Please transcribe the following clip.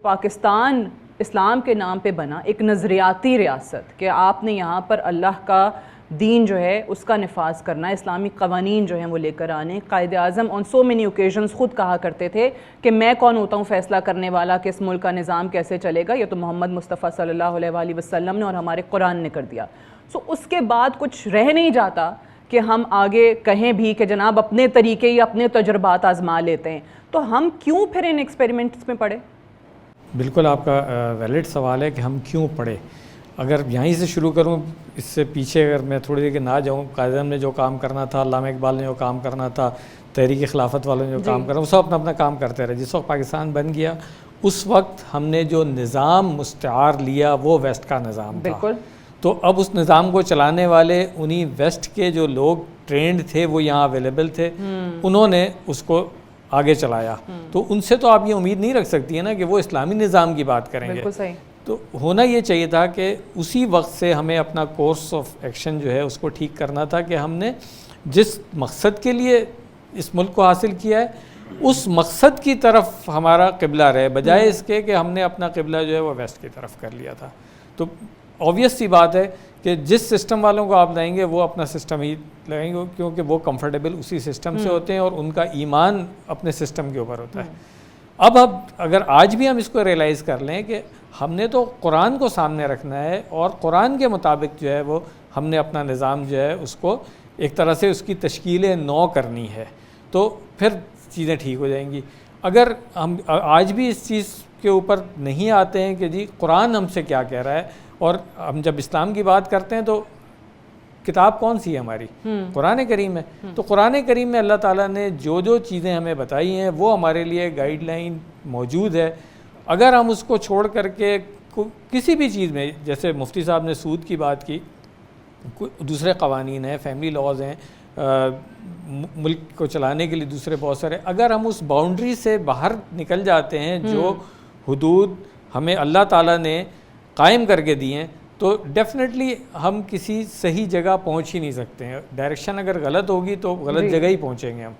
پاکستان اسلام کے نام پہ بنا ایک نظریاتی ریاست کہ آپ نے یہاں پر اللہ کا دین جو ہے اس کا نفاذ کرنا ہے، اسلامی قوانین جو ہیں وہ لے کر آنے. قائد اعظم آن سو مینی اوکیزنز خود کہا کرتے تھے کہ میں کون ہوتا ہوں فیصلہ کرنے والا کہ اس ملک کا نظام کیسے چلے گا، یہ تو محمد مصطفیٰ صلی اللہ علیہ وآلہ وسلم نے اور ہمارے قرآن نے کر دیا. سو اس کے بعد کچھ رہ نہیں جاتا کہ ہم آگے کہیں بھی کہ جناب اپنے طریقے یا اپنے تجربات آزما لیتے ہیں. تو ہم کیوں پھر ان ایکسپیریمنٹس میں پڑے؟ بالکل آپ کا ویلڈ سوال ہے کہ ہم کیوں پڑھے. اگر یہیں سے شروع کروں، اس سے پیچھے اگر میں تھوڑی دیر کے نہ جاؤں، قائد اعظم نے جو کام کرنا تھا، علامہ اقبال نے جو کام کرنا تھا، تحریک خلافت والوں نے جو کام کرنا، وہ سب اپنا اپنا کام کرتے رہے. جس وقت پاکستان بن گیا اس وقت ہم نے جو نظام مستعار لیا وہ ویسٹ کا نظام تھا. بالکل. تو اب اس نظام کو چلانے والے انہی ویسٹ کے جو لوگ ٹرینڈ تھے وہ یہاں اویلیبل تھے، انہوں نے اس کو آگے چلایا. تو ان سے تو آپ یہ امید نہیں رکھ سکتی ہیں نا کہ وہ اسلامی نظام کی بات کریں گے. بالکل صحیح. تو ہونا یہ چاہیے تھا کہ اسی وقت سے ہمیں اپنا کورس آف ایکشن جو ہے اس کو ٹھیک کرنا تھا کہ ہم نے جس مقصد کے لیے اس ملک کو حاصل کیا ہے اس مقصد کی طرف ہمارا قبلہ رہے، بجائے اس کے کہ ہم نے اپنا قبلہ جو ہے وہ ویسٹ کی طرف کر لیا تھا. تو آبویس سی بات ہے کہ جس سسٹم والوں کو آپ لائیں گے وہ اپنا سسٹم ہی لگائیں گے، کیونکہ وہ کمفرٹیبل اسی سسٹم سے ہوتے ہیں اور ان کا ایمان اپنے سسٹم کے اوپر ہوتا ہے. اب اگر آج بھی ہم اس کو ریئلائز کر لیں کہ ہم نے تو قرآن کو سامنے رکھنا ہے اور قرآن کے مطابق جو ہے وہ ہم نے اپنا نظام جو ہے اس کو ایک طرح سے اس کی تشکیل نو کرنی ہے، تو پھر چیزیں ٹھیک ہو جائیں گی. اگر ہم آج بھی اس چیز کے اوپر نہیں آتے ہیں کہ جی قرآن ہم سے کیا کہہ رہا ہے، اور ہم جب اسلام کی بات کرتے ہیں تو کتاب کون سی ہے ہماری؟ قرآن کریم ہے. تو قرآن کریم میں اللہ تعالیٰ نے جو جو چیزیں ہمیں بتائی ہیں وہ ہمارے لیے گائیڈ لائن موجود ہے. اگر ہم اس کو چھوڑ کر کے کسی بھی چیز میں، جیسے مفتی صاحب نے سود کی بات کی، دوسرے قوانین ہیں، فیملی لاز ہیں، ملک کو چلانے کے لیے دوسرے بہت سارے، اگر ہم اس باؤنڈری سے باہر نکل جاتے ہیں جو حدود ہمیں اللہ تعالیٰ نے قائم کر کے دی ہیں، تو ڈیفینیٹلی ہم کسی صحیح جگہ پہنچ ہی نہیں سکتے ہیں. ڈائریکشن اگر غلط ہوگی تو غلط جگہ ہی پہنچیں گے ہم.